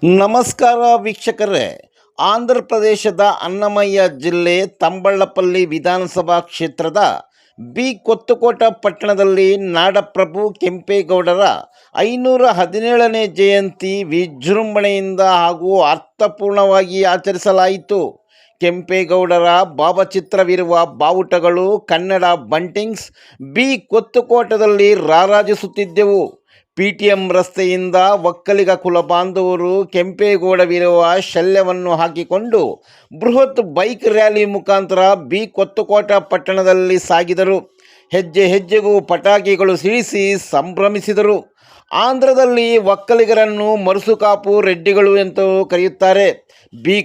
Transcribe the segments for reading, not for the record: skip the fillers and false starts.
ನಮಸ್ಕಾರ ವೀಕ್ಷಕರೇ. ಆಂಧ್ರ ಪ್ರದೇಶದ ಅನ್ನಮಯ್ಯ ಜಿಲ್ಲೆ ತಂಬಳ್ಳಪಲ್ಲಿ ವಿಧಾನಸಭಾ ಕ್ಷೇತ್ರದ ಕೊತ್ತಕೋಟ ಪಟ್ಟಣದಲ್ಲಿ ನಾಡಪ್ರಭು ಕೆಂಪೇಗೌಡರ 517ನೇ ಜಯಂತಿ ವಿಜೃಂಭಣೆಯಿಂದ ಹಾಗೂ ಅರ್ಥಪೂರ್ಣವಾಗಿ ಆಚರಿಸಲಾಯಿತು. ಕೆಂಪೇಗೌಡರ ಭಾವಚಿತ್ರವಿರುವ ಬಾವುಟಗಳು ಕನ್ನಡ ಬಂಟಿಂಗ್ಸ್ ಕೊತ್ತಕೋಟದಲ್ಲಿ ರಾರಾಜಿಸುತ್ತಿದ್ದೆವು. ಪಿಟಿಎಂ ರಸ್ತೆಯಿಂದ ಒಕ್ಕಲಿಗ ಕುಲಬಾಂಧವರು ಕೆಂಪೇಗೌಡವಿರುವ ಶಲ್ಯವನ್ನು ಹಾಕಿಕೊಂಡು ಬೃಹತ್ ಬೈಕ್ ರ್ಯಾಲಿ ಮುಖಾಂತರ ಕೊತ್ತಕೋಟ ಪಟ್ಟಣದಲ್ಲಿ ಸಾಗಿದರು. ಹೆಜ್ಜೆ ಹೆಜ್ಜೆಗೂ ಪಟಾಕಿಗಳು ಸಿಡಿಸಿ ಸಂಭ್ರಮಿಸಿದರು. ಆಂಧ್ರದಲ್ಲಿ ಒಕ್ಕಲಿಗರನ್ನು ಮರುಸುಕಾಪು ರೆಡ್ಡಿಗಳು ಎಂದು ಕರೆಯುತ್ತಾರೆ.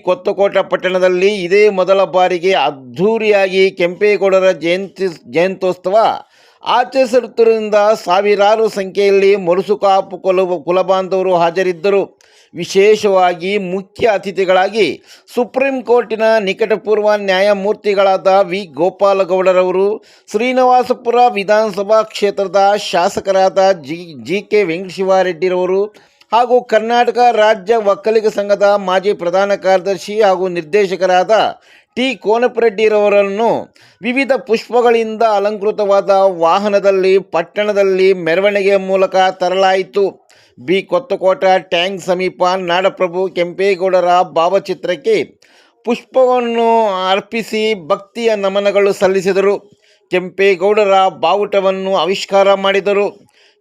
ಕೊತ್ತಕೋಟ ಪಟ್ಟಣದಲ್ಲಿ ಇದೇ ಮೊದಲ ಬಾರಿಗೆ ಅದ್ಧೂರಿಯಾಗಿ ಕೆಂಪೇಗೌಡರ ಜಯಂತ್ಯೋತ್ಸವ ಆಚರಿಸುತ್ತಿರುವುದರಿಂದ ಸಾವಿರಾರು ಸಂಖ್ಯೆಯಲ್ಲಿ ಮರುಸುಕಾಪು ಕುಲಬಾಂಧವರು ಹಾಜರಿದ್ದರು. ವಿಶೇಷವಾಗಿ ಮುಖ್ಯ ಅತಿಥಿಗಳಾಗಿ ಸುಪ್ರೀಂ ಕೋರ್ಟಿನ ನಿಕಟಪೂರ್ವ ನ್ಯಾಯಮೂರ್ತಿಗಳಾದ ಗೋಪಾಲಗೌಡರವರು, ಶ್ರೀನಿವಾಸಪುರ ವಿಧಾನಸಭಾ ಕ್ಷೇತ್ರದ ಶಾಸಕರಾದ ಜಿ.ಕೆ. ವೆಂಕಟಶಿವಾರೆಡ್ಡಿರವರು ಹಾಗೂ ಕರ್ನಾಟಕ ರಾಜ್ಯ ಒಕ್ಕಲಿಗ ಸಂಘದ ಮಾಜಿ ಪ್ರಧಾನ ಕಾರ್ಯದರ್ಶಿ ಹಾಗೂ ನಿರ್ದೇಶಕರಾದ ಟಿ. ಕೋನಪ್ಪರೆಡ್ಡಿರವರನ್ನು ವಿವಿಧ ಪುಷ್ಪಗಳಿಂದ ಅಲಂಕೃತವಾದ ವಾಹನದಲ್ಲಿ ಪಟ್ಟಣದಲ್ಲಿ ಮೆರವಣಿಗೆ ಮೂಲಕ ತರಲಾಯಿತು. ಕೊತ್ತಕೋಟ ಟ್ಯಾಂಕ್ ಸಮೀಪ ನಾಡಪ್ರಭು ಕೆಂಪೇಗೌಡರ ಭಾವಚಿತ್ರಕ್ಕೆ ಪುಷ್ಪವನ್ನು ಅರ್ಪಿಸಿ ಭಕ್ತಿಯ ನಮನಗಳು ಸಲ್ಲಿಸಿದರು. ಕೆಂಪೇಗೌಡರ ಬಾವುಟವನ್ನು ಆವಿಷ್ಕಾರ ಮಾಡಿದರು.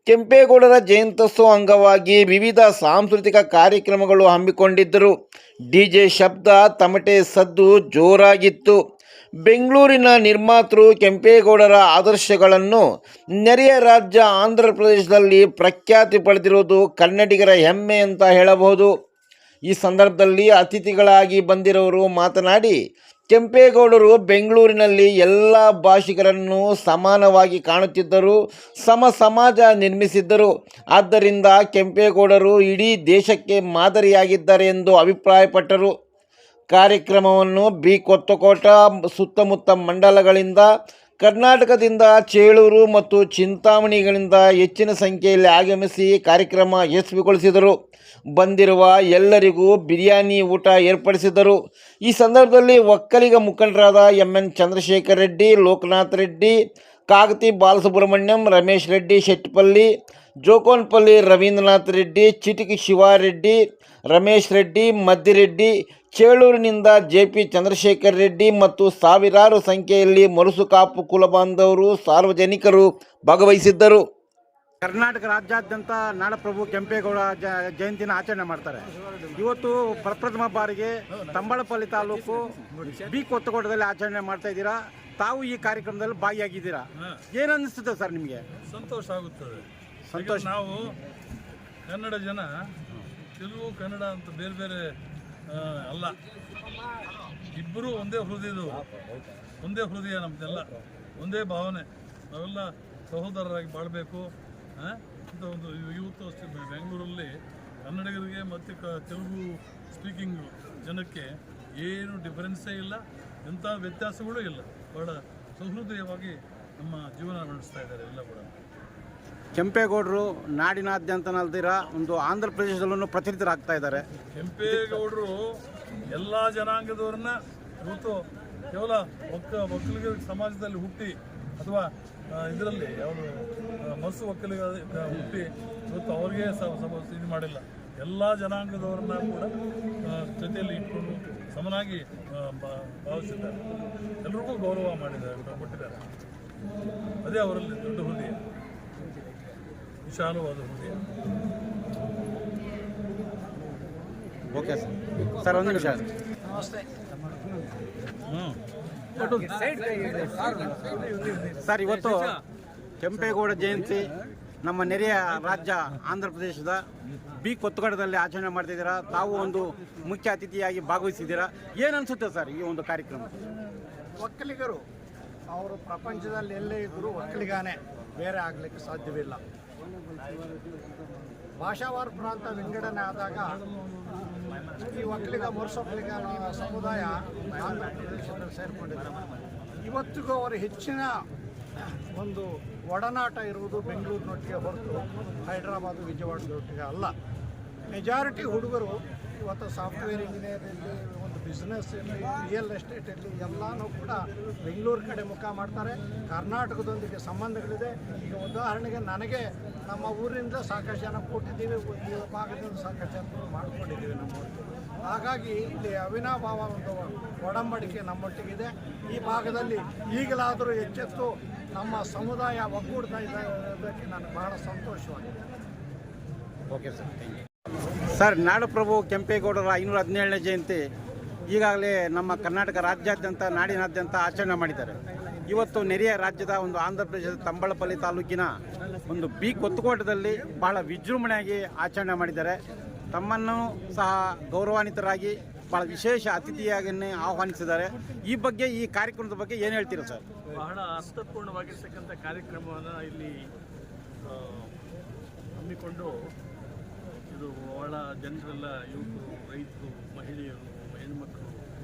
ಕೆಂಪೇಗೌಡರ ಜಯಂತ್ಯೋತ್ಸವ ಅಂಗವಾಗಿ ವಿವಿಧ ಸಾಂಸ್ಕೃತಿಕ ಕಾರ್ಯಕ್ರಮಗಳು ಹಮ್ಮಿಕೊಂಡಿದ್ದರು. ಡಿಜೆ ಶಬ್ದ, ತಮಟೆ ಸದ್ದು ಜೋರಾಗಿತ್ತು. ಬೆಂಗಳೂರಿನ ನಿರ್ಮಾತೃ ಕೆಂಪೇಗೌಡರ ಆದರ್ಶಗಳನ್ನು ನೆರೆಯ ರಾಜ್ಯ ಆಂಧ್ರ ಪ್ರದೇಶದಲ್ಲಿ ಪ್ರಖ್ಯಾತಿ ಪಡೆದಿರುವುದು ಕನ್ನಡಿಗರ ಹೆಮ್ಮೆ ಅಂತ ಹೇಳಬಹುದು. ಈ ಸಂದರ್ಭದಲ್ಲಿ ಅತಿಥಿಗಳಾಗಿ ಬಂದಿರೋರು ಮಾತನಾಡಿ, ಕೆಂಪೇಗೌಡರು ಬೆಂಗಳೂರಿನಲ್ಲಿ ಎಲ್ಲ ಭಾಷಿಗರನ್ನು ಸಮಾನವಾಗಿ ಕಾಣುತ್ತಿದ್ದರು, ಸಮಾಜ ನಿರ್ಮಿಸಿದ್ದರು. ಆದ್ದರಿಂದ ಕೆಂಪೇಗೌಡರು ಇಡೀ ದೇಶಕ್ಕೆ ಮಾದರಿಯಾಗಿದ್ದಾರೆ ಎಂದು ಅಭಿಪ್ರಾಯಪಟ್ಟರು. ಕಾರ್ಯಕ್ರಮವನ್ನು ಕೊತ್ತಕೋಟ ಸುತ್ತಮುತ್ತ ಮಂಡಲಗಳಿಂದ, ಕರ್ನಾಟಕದಿಂದ ಚೇಳೂರು ಮತ್ತು ಚಿಂತಾಮಣಿಗಳಿಂದ ಹೆಚ್ಚಿನ ಸಂಖ್ಯೆಯಲ್ಲಿ ಆಗಮಿಸಿ ಕಾರ್ಯಕ್ರಮ ಯಶಸ್ವಿಗೊಳಿಸಿದರು. ಬಂದಿರುವ ಎಲ್ಲರಿಗೂ ಬಿರಿಯಾನಿ ಊಟ ಏರ್ಪಡಿಸಿದರು. ಈ ಸಂದರ್ಭದಲ್ಲಿ ಒಕ್ಕಲಿಗ ಮುಖಂಡರಾದ ಎಂ.ಎನ್. ಚಂದ್ರಶೇಖರ್ ರೆಡ್ಡಿ, ಲೋಕನಾಥ್ ರೆಡ್ಡಿ, ಕಾಗತಿ ಬಾಲಸುಬ್ರಹ್ಮಣ್ಯಂ, ರಮೇಶ್ ರೆಡ್ಡಿ ಶೆಟ್ಟಿಪಲ್ಲಿ, ಜೋಕೋನ್ಪಲ್ಲಿ ರವೀಂದ್ರನಾಥ್ ರೆಡ್ಡಿ, ಚಿಟಿಕಿ ಶಿವಾರೆಡ್ಡಿ, ರಮೇಶ್ ರೆಡ್ಡಿ, ಮದ್ದಿರೆಡ್ಡಿ, ಚೇಳೂರಿನಿಂದ ಜೆ.ಪಿ. ಚಂದ್ರಶೇಖರ್ ರೆಡ್ಡಿ ಮತ್ತು ಸಾವಿರಾರು ಸಂಖ್ಯೆಯಲ್ಲಿ ಮರುಸುಕಾಪು ಕುಲಬಾಂಧವರು, ಸಾರ್ವಜನಿಕರು ಭಾಗವಹಿಸಿದ್ದರು. ಕರ್ನಾಟಕ ರಾಜ್ಯಾದ್ಯಂತ ನಾಡಪ್ರಭು ಕೆಂಪೇಗೌಡ ಜಯಂತಿನ ಆಚರಣೆ ಮಾಡ್ತಾರೆ. ಇವತ್ತು ಪ್ರಪ್ರಥಮ ಬಾರಿಗೆ ತಂಬಳಪಲ್ಲಿ ತಾಲೂಕು ಕೊತ್ತಕೋಟದಲ್ಲಿ ಆಚರಣೆ ಮಾಡ್ತಾ ಇದ್ದೀರಾ. ತಾವು ಈ ಕಾರ್ಯಕ್ರಮದಲ್ಲಿ ಭಾಗಿಯಾಗಿದ್ದೀರಾ. ಏನು ಅನ್ನಿಸ್ತದೆ ಸರ್ ನಿಮಗೆ? ಸಂತೋಷ ಆಗುತ್ತದೆ. ಸಂತೋಷ. ನಾವು ಕನ್ನಡ ಜನ ತೆಲುಗು ಕನ್ನಡ ಅಂತ ಬೇರೆ ಬೇರೆ ಅಲ್ಲ, ಇಬ್ಬರು ಒಂದೇ ಹೃದಯ ನಮ್ಮದೆಲ್ಲ ಒಂದೇ ಭಾವನೆ. ನಾವೆಲ್ಲ ಸಹೋದರರಾಗಿ ಬಾಳಬೇಕು ಅಂತ ಒಂದು ಇವತ್ತು ಅಷ್ಟೇ ಬೆಂಗಳೂರಲ್ಲಿ ಕನ್ನಡಿಗರಿಗೆ ಮತ್ತು ತೆಲುಗು ಸ್ಪೀಕಿಂಗ್ ಜನಕ್ಕೆ ಏನು ಡಿಫರೆನ್ಸೇ ಇಲ್ಲ, ಎಂಥ ವ್ಯತ್ಯಾಸಗಳೂ ಇಲ್ಲ. ಬಹಳ ಸಹೃದಯವಾಗಿ ನಮ್ಮ ಜೀವನ ನಡೆಸ್ತಾ ಇದ್ದಾರೆ ಎಲ್ಲ ಕೂಡ. ಕೆಂಪೇಗೌಡರು ನಾಡಿನಾದ್ಯಂತನಲ್ದಿರ ಒಂದು ಆಂಧ್ರ ಪ್ರದೇಶದಲ್ಲೂ ಪ್ರಚಲಿತರಾಗ್ತಾ ಇದ್ದಾರೆ. ಕೆಂಪೇಗೌಡರು ಎಲ್ಲ ಜನಾಂಗದವ್ರನ್ನ ಇವತ್ತು ಕೇವಲ ಒಕ್ಕಲಿಗ ಸಮಾಜದಲ್ಲಿ ಹುಟ್ಟಿ ಅಥವಾ ಇದರಲ್ಲಿ ಯಾವುದು ಮಸು ಒಕ್ಕಲಿಗ ಹುಟ್ಟಿ ಇವತ್ತು ಅವ್ರಿಗೆ ಇದು ಮಾಡಿಲ್ಲ. ಎಲ್ಲ ಜನಾಂಗದವ್ರನ್ನ ಕೂಡ ಜೊತೆಯಲ್ಲಿ ಇಟ್ಕೊಂಡು ಸಮನಾಗಿ ಭಾವಿಸಿದ್ದಾರೆ. ಎಲ್ರಿಗೂ ಗೌರವ ಮಾಡಿದ್ದಾರೆ, ಕೊಟ್ಟಿದ್ದಾರೆ. ಅದೇ ಅವರಲ್ಲಿ ದೊಡ್ಡ ಹೃದಯ, ವಿಶಾಲವಾದ ಹೃದಯ. ಓಕೆ ಸರ್, ಒಂದು ನಿಮಿಷ. ಸರ್, ಇವತ್ತು ಕೆಂಪೇಗೌಡ ಜಯಂತಿ ನಮ್ಮ ನೆರೆಯ ರಾಜ್ಯ ಆಂಧ್ರ ಪ್ರದೇಶದ ಕೊತ್ತಕೋಟದಲ್ಲಿ ಆಚರಣೆ ಮಾಡ್ತಿದ್ದೀರಾ. ತಾವು ಒಂದು ಮುಖ್ಯ ಅತಿಥಿಯಾಗಿ ಭಾಗವಹಿಸಿದ್ದೀರಾ. ಏನು ಅನಿಸುತ್ತೆ ಸರ್ ಈ ಒಂದು ಕಾರ್ಯಕ್ರಮ? ಒಕ್ಕಲಿಗರು ಅವರು ಪ್ರಪಂಚದಲ್ಲಿ ಎಲ್ಲೇ ಇದ್ದರೂ ಒಕ್ಕಲಿಗಾನೇ, ಬೇರೆ ಆಗಲಿಕ್ಕೆ ಸಾಧ್ಯವಿಲ್ಲ. ಭಾಷಾವಾರ ಪ್ರಾಂತ ವಿಂಗಡಣೆ ಆದಾಗ ಈ ಒಕ್ಕಲಿಗ ಮರುಸೊಕ್ಕಲಿಗ ಸಮುದಾಯ ಆಂಧ್ರ ಪ್ರದೇಶದಲ್ಲಿ ಸೇರಿಕೊಂಡಿದ್ದಾರೆ. ಇವತ್ತಿಗೂ ಅವರ ಹೆಚ್ಚಿನ ಒಂದು ಒಡನಾಟ ಇರುವುದು ಬೆಂಗಳೂರಿನೊಟ್ಟಿಗೆ ಹೊರತು ಹೈದರಾಬಾದು ವಿಜಯವಾಡದೊಟ್ಟಿಗೆ ಅಲ್ಲ. ಮೆಜಾರಿಟಿ ಹುಡುಗರು ಇವತ್ತು ಸಾಫ್ಟ್ವೇರ್ ಇಂಜಿನಿಯರ್ ಇರಲಿ, ಒಂದು ಬಿಸ್ನೆಸ್ ಇರಲಿ, ರಿಯಲ್ ಎಸ್ಟೇಟ್ ಇರಲಿ, ಎಲ್ಲನೂ ಕೂಡ ಬೆಂಗಳೂರು ಕಡೆ ಮುಖ ಮಾಡ್ತಾರೆ. ಕರ್ನಾಟಕದೊಂದಿಗೆ ಸಂಬಂಧಗಳಿದೆ. ಈಗ ಉದಾಹರಣೆಗೆ ನನಗೆ ನಮ್ಮ ಊರಿಂದ ಸಾಕಷ್ಟು ಜನ ಕೊಟ್ಟಿದ್ದೀವಿ, ಈ ಭಾಗದಿಂದ ಸಾಕಷ್ಟು ಜನ ಮಾಡ್ಕೊಂಡಿದ್ದೀವಿ ನಮ್ಮೊಟ್ಟಿಗೆ. ಹಾಗಾಗಿ ಇಲ್ಲಿ ಅವಿನಾಭಾವ ಒಂದು ಒಡಂಬಡಿಕೆ ನಮ್ಮೊಟ್ಟಿಗಿದೆ. ಈ ಭಾಗದಲ್ಲಿ ಈಗಲಾದರೂ ಎಚ್ಚೆತ್ತು ನಮ್ಮ ಸಮುದಾಯ ಒಗ್ಗೂಡ್ತಾ ಇದ್ದಕ್ಕೆ ನನಗೆ ಬಹಳ ಸಂತೋಷವಾಗಿದೆ. Okay sir, thank you. Sir, ನಾಡಪ್ರಭು ಕೆಂಪೇಗೌಡರ 517ನೇ ಜಯಂತಿ ಈಗಾಗಲೇ ನಮ್ಮ ಕರ್ನಾಟಕ ರಾಜ್ಯಾದ್ಯಂತ, ನಾಡಿನಾದ್ಯಂತ ಆಚರಣೆ ಮಾಡಿದ್ದಾರೆ. ಇವತ್ತು ನೆರೆಯ ರಾಜ್ಯದ ಒಂದು ಆಂಧ್ರ ಪ್ರದೇಶದ ತಂಬಳಪಲ್ಲಿ ತಾಲೂಕಿನ ಒಂದು ಬಿ ಕೊತ್ತಕೋಟದಲ್ಲಿ ಬಹಳ ವಿಜೃಂಭಣೆಯಾಗಿ ಆಚರಣೆ ಮಾಡಿದ್ದಾರೆ. ತಮ್ಮನ್ನು ಸಹ ಗೌರವಾನ್ವಿತರಾಗಿ ಭಾಳ ವಿಶೇಷ ಅತಿಥಿಯಾಗಿ ಆಹ್ವಾನಿಸಿದ್ದಾರೆ. ಈ ಬಗ್ಗೆ, ಈ ಕಾರ್ಯಕ್ರಮದ ಬಗ್ಗೆ ಏನು ಹೇಳ್ತೀರಾ ಸರ್? ಬಹಳ ಅರ್ಥಪೂರ್ಣವಾಗಿರ್ತಕ್ಕಂಥ ಕಾರ್ಯಕ್ರಮವನ್ನು ಇಲ್ಲಿ ಹಮ್ಮಿಕೊಂಡು ಇದು ಬಹಳ ಜನರೆಲ್ಲ, ಯುವಕರು, ರೈತರು, ಮಹಿಳೆಯರು, ಹೆಣ್ಮಕ್ಳು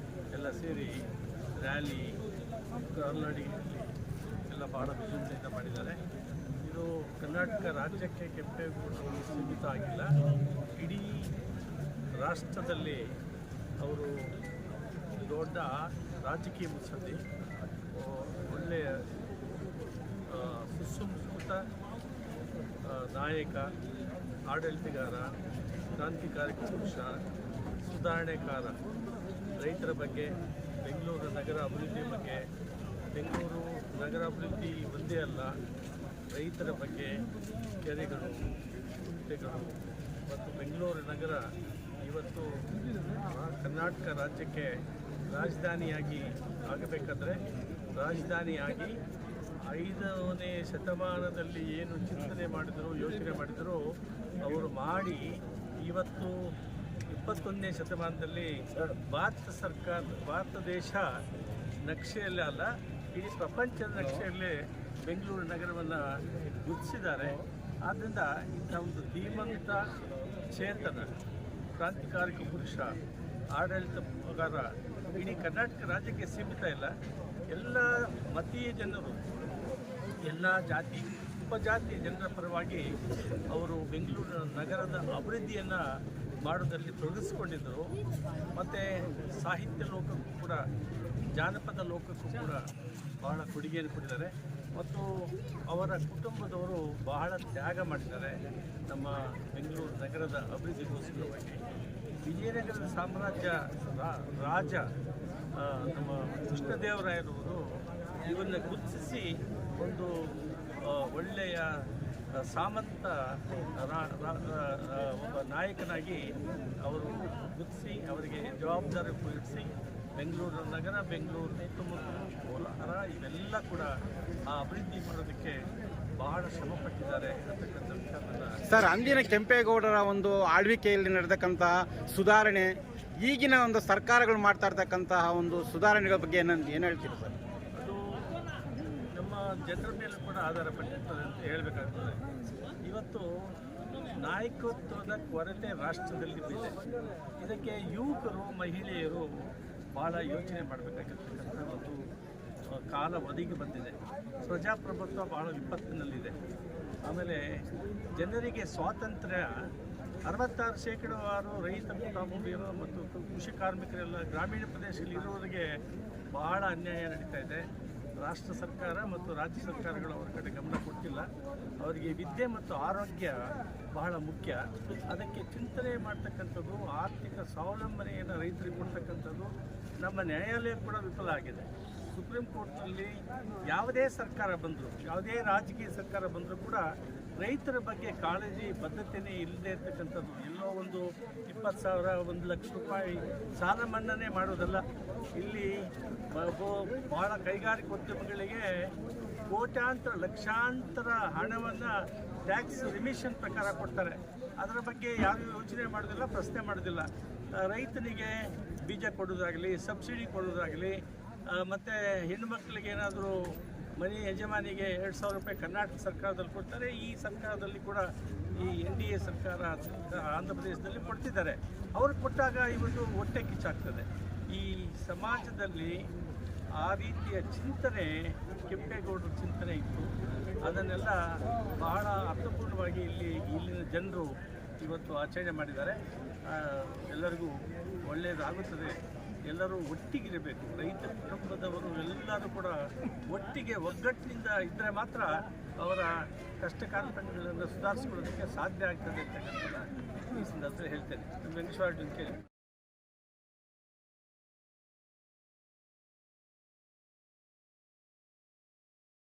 ಎಲ್ಲ ಸೇರಿ ರ್ಯಾಲಿ, ಕಾಲ್ನಡಿಗೆಯಲ್ಲಿ ಎಲ್ಲ ಬಹಳ ವಿಜೃಂಭಣೆಯಿಂದ ಮಾಡಿದ್ದಾರೆ. ಇದು ಕರ್ನಾಟಕ ರಾಜ್ಯಕ್ಕೆ ಕೆಂಪೇಗೌಡರು ಸೀಮಿತ ಆಗಿಲ್ಲ, ಇಡೀ ರಾಷ್ಟ್ರದಲ್ಲಿ ಅವರು ದೊಡ್ಡ ರಾಜಕೀಯ ಮುತ್ಸದ್ದಿ, ಒಳ್ಳೆಯ ಸುಸಂಸ್ಕೃತ ನಾಯಕ, ಆಡಳಿತಗಾರ, ಕ್ರಾಂತಿಕಾರಿ ಪುರುಷ, ಸುಧಾರಣೆಕಾರ, ರೈತರ ಬಗ್ಗೆ, ಬೆಂಗಳೂರು ನಗರ ಅಭಿವೃದ್ಧಿ ಬಗ್ಗೆ, ಬೆಂಗಳೂರು ನಗರ ಅಭಿವೃದ್ಧಿ ಒಂದೇ ಅಲ್ಲ, ರೈತರ ಬಗ್ಗೆ, ಕೆರೆಗಳು, ಕುಂಟೆಗಳು ಮತ್ತು ಬೆಂಗಳೂರು ನಗರ ಇವತ್ತು ಕರ್ನಾಟಕ ರಾಜ್ಯಕ್ಕೆ ರಾಜಧಾನಿಯಾಗಿ ಆಗಬೇಕಾದ್ರೆ, ರಾಜಧಾನಿಯಾಗಿ 5ನೇ ಶತಮಾನದಲ್ಲಿ ಏನು ಚಿಂತನೆ ಮಾಡಿದರು, ಯೋಚನೆ ಮಾಡಿದರು, ಅವರು ಮಾಡಿ ಇವತ್ತು 21ನೇ ಶತಮಾನದಲ್ಲಿ ಭಾರತ ದೇಶ ನಕ್ಷೆಯಲ್ಲೇ ಅಲ್ಲ, ಇಡೀ ಪ್ರಪಂಚದ ನಕ್ಷೆಯಲ್ಲೇ ಬೆಂಗಳೂರು ನಗರವನ್ನು ಗುರುತಿಸಿದ್ದಾರೆ. ಆದ್ದರಿಂದ ಇಂಥ ಒಂದು ಧೀಮಂತ ಚೇತನ, ಕ್ರಾಂತಿಕಾರಿಕ ಪುರುಷ, ಆಡಳಿತಗಾರ ಇಡೀ ಕರ್ನಾಟಕ ರಾಜ್ಯಕ್ಕೆ ಸೀಮಿತ ಇಲ್ಲ, ಎಲ್ಲ ಮತೀಯ ಜನರು, ಎಲ್ಲ ಜಾತಿ, ಉಪಜಾತಿ ಜನರ ಪರವಾಗಿ ಅವರು ಬೆಂಗಳೂರು ನಗರದ ಅಭಿವೃದ್ಧಿಯನ್ನು ಮಾಡೋದರಲ್ಲಿ ತೊಡಗಿಸ್ಕೊಂಡಿದ್ದರು. ಮತ್ತು ಸಾಹಿತ್ಯ ಲೋಕಕ್ಕೂ ಕೂಡ, ಜಾನಪದ ಲೋಕಕ್ಕೂ ಕೂಡ ಬಹಳ ಕೊಡುಗೆಯನ್ನು ಕೊಟ್ಟಿದ್ದಾರೆ. ಮತ್ತು ಅವರ ಕುಟುಂಬದವರು ಬಹಳ ತ್ಯಾಗ ಮಾಡಿದ್ದಾರೆ ನಮ್ಮ ಬೆಂಗಳೂರು ನಗರದ ಅಭಿವೃದ್ಧಿಗೋಸ್ಕರವಾಗಿ. ವಿಜಯನಗರದ ಸಾಮ್ರಾಜ್ಯ ರಾಜ ನಮ್ಮ ಕೃಷ್ಣದೇವರಾಯರವರು ಇವನ್ನ ಗುರುತಿಸಿ ಒಂದು ಒಳ್ಳೆಯ ಸಾಮಂತ ಒಬ್ಬ ನಾಯಕನಾಗಿ ಅವರು ಗುರುತಿಸಿ ಅವರಿಗೆ ಜವಾಬ್ದಾರಿ ವಹಿಸಿ ಬೆಂಗಳೂರು ನಗರ, ಬೆಂಗಳೂರು ಸುತ್ತಮುತ್ತಲು, ಕೋಲಾರ ಇವೆಲ್ಲ ಕೂಡ ಆ ಅಭಿವೃದ್ಧಿ ಮಾಡೋದಕ್ಕೆ ಬಹಳ ಶ್ರಮಪಟ್ಟಿದ್ದಾರೆ ಅಂತಕ್ಕಂಥ ವಿಚಾರವನ್ನು ಸರ್, ಅಂದಿನ ಕೆಂಪೇಗೌಡರ ಒಂದು ಆಳ್ವಿಕೆಯಲ್ಲಿ ನಡೆದಕ್ಕಂತಹ ಸುಧಾರಣೆ, ಈಗಿನ ಒಂದು ಸರ್ಕಾರಗಳು ಮಾಡ್ತಾ ಇರ್ತಕ್ಕಂತಹ ಒಂದು ಸುಧಾರಣೆಗಳ ಬಗ್ಗೆ ಏನು ಹೇಳ್ತೀರಿ ಸರ್? ಅದು ನಮ್ಮ ಜನರ ಮೇಲೆ ಕೂಡ ಆಧಾರ ಪಟ್ಟಿರ್ತದೆ ಅಂತ ಹೇಳಬೇಕಾಗ್ತದೆ. ಇವತ್ತು ನಾಯಕತ್ವದ ಕೊರತೆ ರಾಷ್ಟ್ರದಲ್ಲಿ ಇದೆ. ಇದಕ್ಕೆ ಯುವಕರು, ಮಹಿಳೆಯರು ಭಾಳ ಯೋಚನೆ ಮಾಡಬೇಕಾಗಿರ್ತಕ್ಕಂಥ ಒಂದು ಕಾಲ ಒದಗಿ ಬಂದಿದೆ. ಪ್ರಜಾಪ್ರಭುತ್ವ ಭಾಳ ವಿಪತ್ತಿನಲ್ಲಿದೆ. ಆಮೇಲೆ ಜನರಿಗೆ ಸ್ವಾತಂತ್ರ್ಯ 66% ರೈತ ಕುಟುಂಬಿಯರು ಮತ್ತು ಕೃಷಿ ಕಾರ್ಮಿಕರೆಲ್ಲ ಗ್ರಾಮೀಣ ಪ್ರದೇಶದಲ್ಲಿ ಇರುವವರಿಗೆ ಬಹಳ ಅನ್ಯಾಯ ನಡೀತಾ ಇದೆ. ರಾಷ್ಟ್ರ ಸರ್ಕಾರ ಮತ್ತು ರಾಜ್ಯ ಸರ್ಕಾರಗಳು ಅವರ ಕಡೆ ಗಮನ ಕೊಡ್ತಿಲ್ಲ. ಅವರಿಗೆ ವಿದ್ಯೆ ಮತ್ತು ಆರೋಗ್ಯ ಬಹಳ ಮುಖ್ಯ. ಅದಕ್ಕೆ ಚಿಂತನೆ ಮಾಡ್ತಕ್ಕಂಥದ್ದು, ಆರ್ಥಿಕ ಸ್ವಾವಲಂಬನೆಯನ್ನು ರೈತರಿಗೆ ಕೊಡ್ತಕ್ಕಂಥದ್ದು ನಮ್ಮ ನ್ಯಾಯಾಲಯ ಕೂಡ ವಿಫಲ ಆಗಿದೆ. ಸುಪ್ರೀಂ ಕೋರ್ಟ್ನಲ್ಲಿ ಯಾವುದೇ ಸರ್ಕಾರ ಬಂದರೂ, ಯಾವುದೇ ರಾಜಕೀಯ ಸರ್ಕಾರ ಬಂದರೂ ಕೂಡ ರೈತರ ಬಗ್ಗೆ ಕಾಳಜಿ ಬದ್ಧತೆಯೇ ಇಲ್ಲದೆ ಇರ್ತಕ್ಕಂಥದ್ದು. ಎಲ್ಲೋ ಒಂದು 20,000, 1 ಲಕ್ಷ ರೂಪಾಯಿ ಸಾಲ ಮನ್ನಾನೇ ಮಾಡೋದಲ್ಲ. ಇಲ್ಲಿ ಭಾಳ ಕೈಗಾರಿಕೋದ್ಯಮಗಳಿಗೆ ಕೋಟ್ಯಾಂತರ, ಲಕ್ಷಾಂತರ ಹಣವನ್ನು ಟ್ಯಾಕ್ಸ್ ರಿಮಿಷನ್ ಪ್ರಕಾರ ಕೊಡ್ತಾರೆ. ಅದರ ಬಗ್ಗೆ ಯಾರೂ ಯೋಚನೆ ಮಾಡೋದಿಲ್ಲ, ಪ್ರಶ್ನೆ ಮಾಡೋದಿಲ್ಲ. ರೈತನಿಗೆ ಬೀಜ ಕೊಡೋದಾಗಲಿ, ಸಬ್ಸಿಡಿ ಕೊಡೋದಾಗಲಿ, ಮತ್ತು ಹೆಣ್ಣುಮಕ್ಕಳಿಗೆ ಏನಾದರೂ ಮನೆ ಯಜಮಾನಿಗೆ 2,000 ರೂಪಾಯಿ ಕರ್ನಾಟಕ ಸರ್ಕಾರದಲ್ಲಿ ಕೊಡ್ತಾರೆ. ಈ ಸರ್ಕಾರದಲ್ಲಿ ಕೂಡ ಈ NDA ಸರ್ಕಾರ ಆಂಧ್ರ ಪ್ರದೇಶದಲ್ಲಿ ಕೊಡ್ತಿದ್ದಾರೆ. ಅವ್ರು ಕೊಟ್ಟಾಗ ಇವತ್ತು ಹೊಟ್ಟೆ ಕಿಚ್ಚಾಗ್ತದೆ. ಈ ಸಮಾಜದಲ್ಲಿ ಆ ರೀತಿಯ ಚಿಂತನೆ ಕೆಂಪೇಗೌಡರ ಚಿಂತನೆ ಇತ್ತು. ಅದನ್ನೆಲ್ಲ ಬಹಳ ಅರ್ಥಪೂರ್ಣವಾಗಿ ಇಲ್ಲಿನ ಜನರು ಇವತ್ತು ಆಚರಣೆ ಮಾಡಿದ್ದಾರೆ. ಎಲ್ಲರಿಗೂ ಒಳ್ಳೆಯದಾಗುತ್ತದೆ. ಎಲ್ಲರೂ ಒಟ್ಟಿಗಿರಬೇಕು. ರೈತ ಕುಟುಂಬದವರು ಎಲ್ಲರೂ ಕೂಡ ಒಟ್ಟಿಗೆ ಒಗ್ಗಟ್ಟಿನಿಂದ ಇದ್ದರೆ ಮಾತ್ರ ಅವರ ಕಷ್ಟ ಕಾರ್ಪಣ್ಯಗಳನ್ನು ಸುಧಾರಿಸ್ಕೊಳ್ಳೋದಕ್ಕೆ ಸಾಧ್ಯ ಆಗ್ತದೆ ಅಂತಕ್ಕಂಥದ್ದನ್ನು ಈ ಸಂದರ್ಭದಲ್ಲಿ ಹೇಳ್ತೇನೆ. ವೆಂಕಟೇಶ್ವರ ಕೇಳಿ.